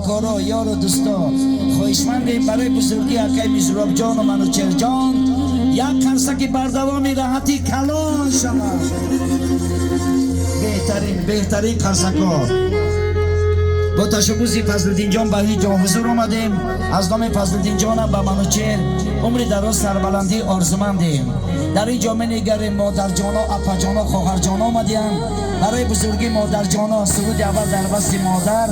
کارا یار و دوستا خواهشمندیم برای بزرگی اکای میزراب جان و منوچهر جان یک قرصک بردوامی راحتی کلان شما بهترین قرصکا با تشبوزی فضلالدین جان بهی جان حضور آمدیم. از نام فضلالدین جان به منوچهر عمر دراز سربلندی آرزومندیم. در این جامعه نگریم مادر جانا اپا جانا خواهر جانا آمدیم برای بزرگی مادر جانا. سرود اول در بست مادر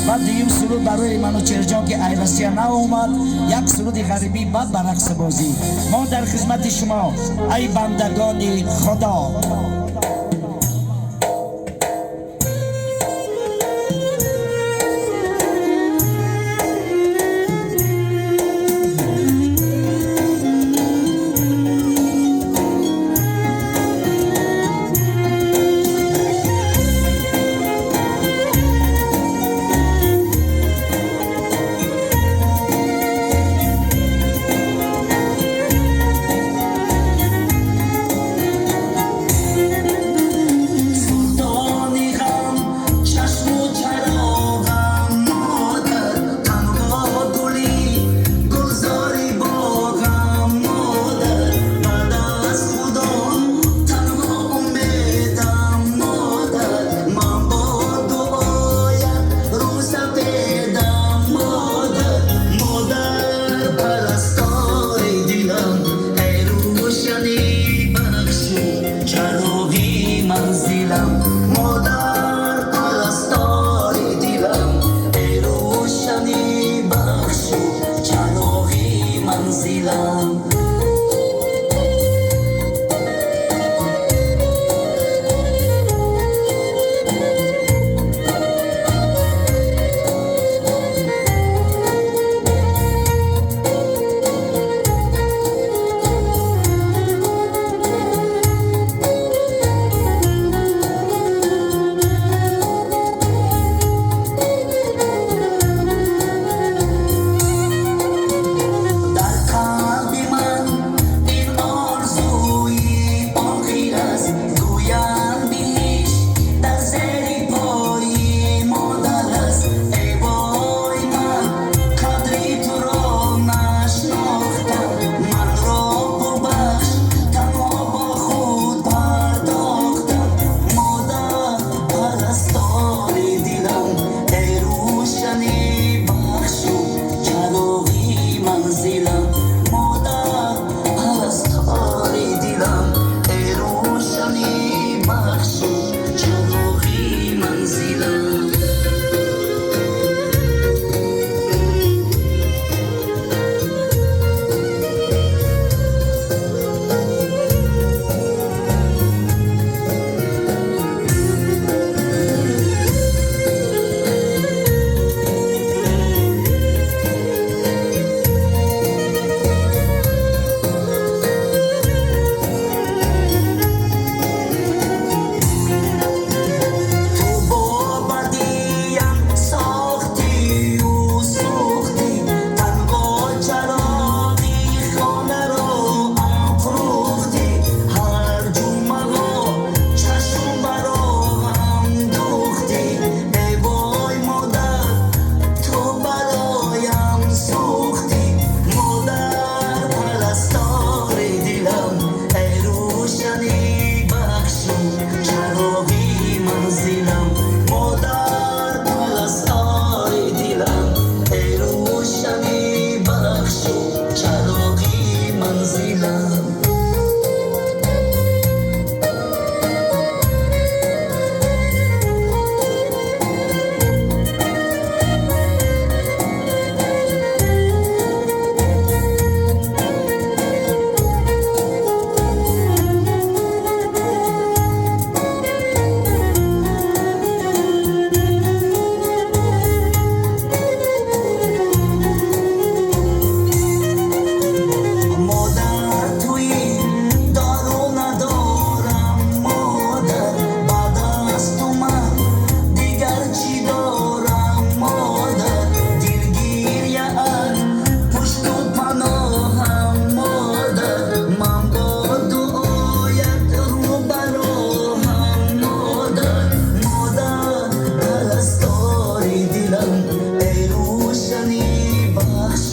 بعد دیگه سرود برای منوچهر جان که ایرسیه نه اومد، یک سرود غریبی بعد برقص بازی. ما در خدمت شما ای بندگان خدا.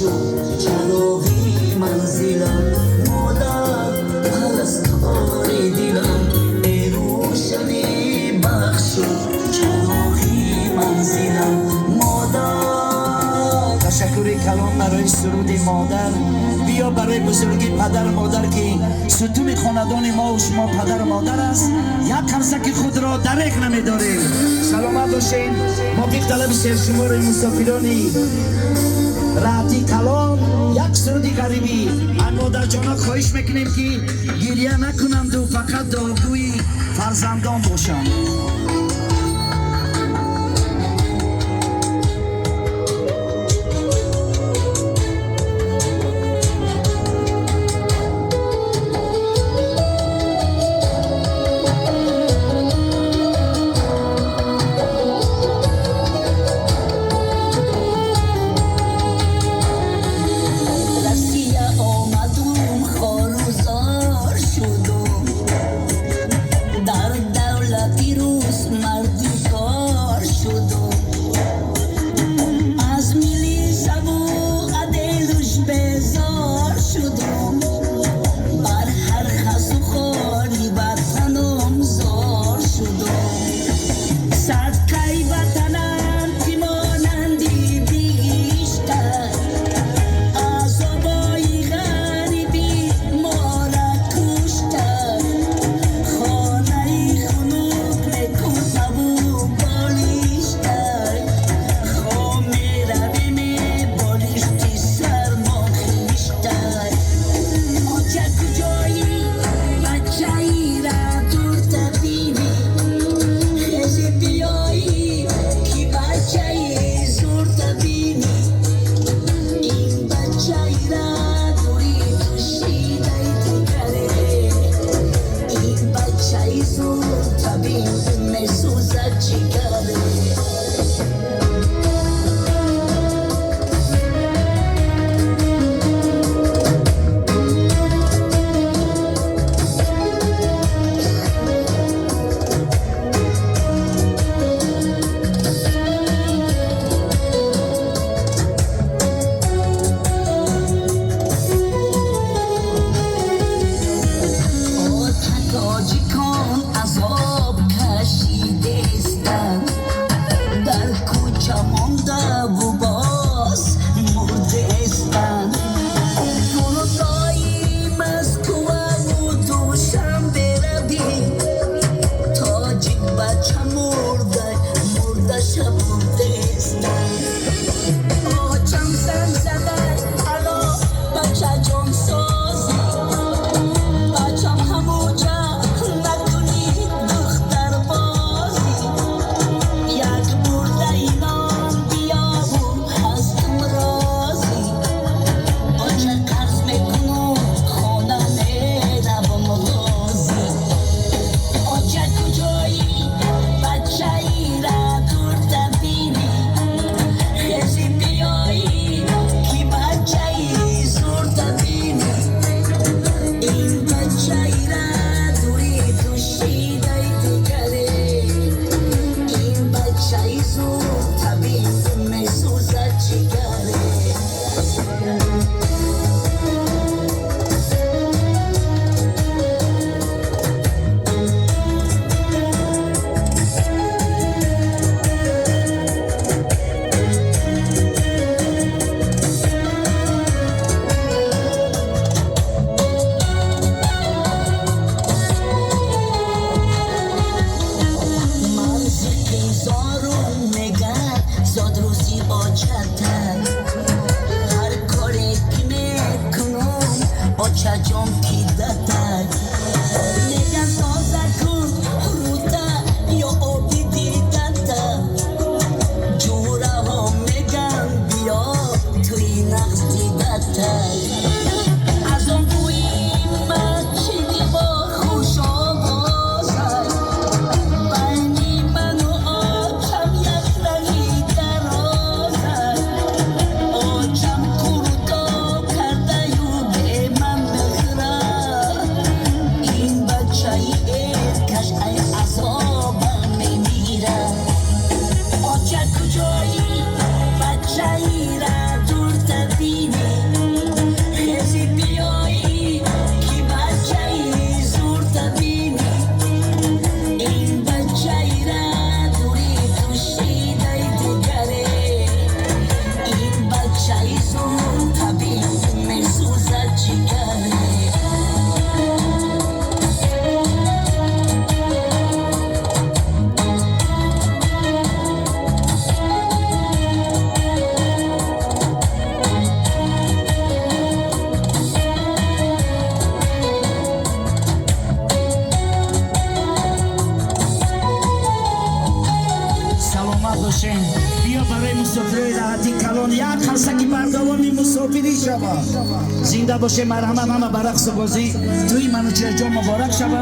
شد چراغی منزلم مادر پرستار دلم ای روشنی بخش شد چراغی منزلم مادر. تشکر کلام برای سرود مادر. بیا برای بزرگی پدر مادر که ستون خاندان ما و شما پدر و مادر است. یک قرصک خود را درک نمی‌داریم. سلامت باشین. ما یک طلب شمار مسافرانی راحتی کلام یک سرودی غریبی از مادر جانا خواهش میکنیم که گریه نکنند و فقط دعاگوی فرزندان باشند. در دولتی روز باشه. بیا برای مسافرای راحتی کلان یک خلسکی بردوامی مسافری شود. زنده باشه. مرحمت همه برقص و بازی توی منوچهر جان مبارک شود.